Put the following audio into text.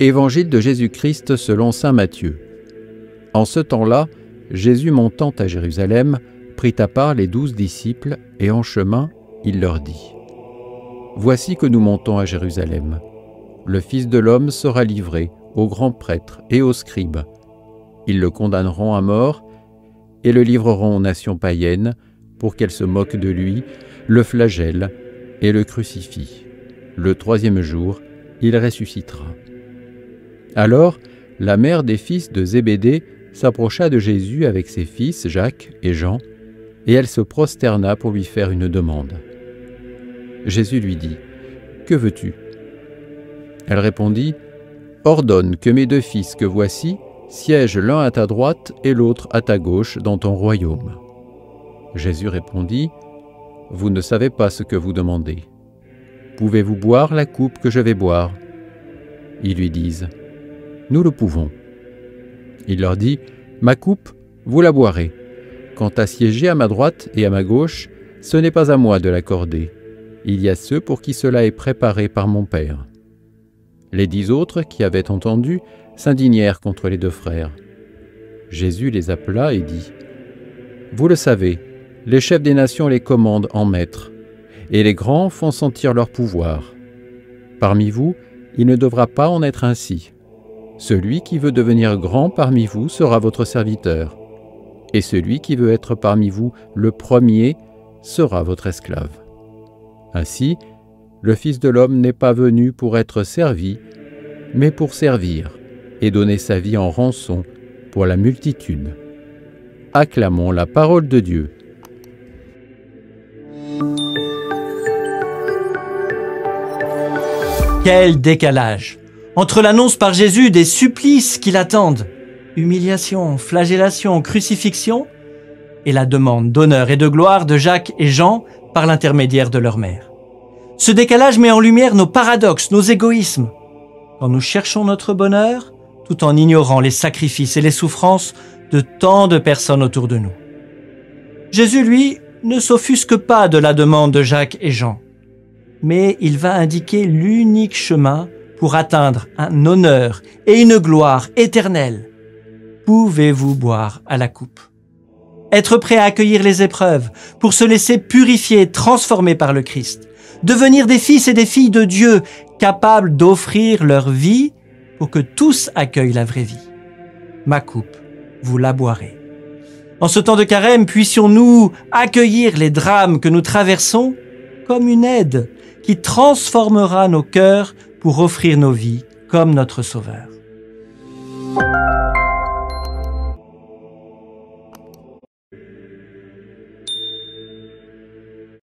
Évangile de Jésus-Christ selon saint Matthieu. En ce temps-là, Jésus montant à Jérusalem, prit à part les 12 disciples, et en chemin, il leur dit : « Voici que nous montons à Jérusalem. Le Fils de l'homme sera livré aux grands prêtres et aux scribes. Ils le condamneront à mort et le livreront aux nations païennes pour qu'elles se moquent de lui, le flagellent et le crucifient. Le 3e jour, il ressuscitera. » Alors, la mère des fils de Zébédée s'approcha de Jésus avec ses fils Jacques et Jean, et elle se prosterna pour lui faire une demande. Jésus lui dit : « Que veux-tu ? » Elle répondit : « Ordonne que mes 2 fils que voici siègent l'un à ta droite et l'autre à ta gauche dans ton royaume. » Jésus répondit : « Vous ne savez pas ce que vous demandez. Pouvez-vous boire la coupe que je vais boire ? » Ils lui disent : « Nous le pouvons. » Il leur dit : « Ma coupe, vous la boirez. Quant à siéger à ma droite et à ma gauche, ce n'est pas à moi de l'accorder. Il y a ceux pour qui cela est préparé par mon Père. » Les 10 autres qui avaient entendu s'indignèrent contre les 2 frères. Jésus les appela et dit : « Vous le savez, les chefs des nations les commandent en maîtres, et les grands font sentir leur pouvoir. Parmi vous, il ne devra pas en être ainsi. Celui qui veut devenir grand parmi vous sera votre serviteur, et celui qui veut être parmi vous le premier sera votre esclave. Ainsi, le Fils de l'homme n'est pas venu pour être servi, mais pour servir et donner sa vie en rançon pour la multitude. » Acclamons la parole de Dieu. Quel décalage entre l'annonce par Jésus des supplices qui l'attendent, humiliation, flagellation, crucifixion, et la demande d'honneur et de gloire de Jacques et Jean par l'intermédiaire de leur mère. Ce décalage met en lumière nos paradoxes, nos égoïsmes, quand nous cherchons notre bonheur tout en ignorant les sacrifices et les souffrances de tant de personnes autour de nous. Jésus, lui, ne s'offusque pas de la demande de Jacques et Jean, mais il va indiquer l'unique chemin pour atteindre un honneur et une gloire éternelle. Pouvez-vous boire à la coupe ? Être prêt à accueillir les épreuves pour se laisser purifier et transformer par le Christ. Devenir des fils et des filles de Dieu, capables d'offrir leur vie pour que tous accueillent la vraie vie. Ma coupe, vous la boirez. En ce temps de carême, puissions-nous accueillir les drames que nous traversons comme une aide qui transformera nos cœurs pour offrir nos vies comme notre Sauveur.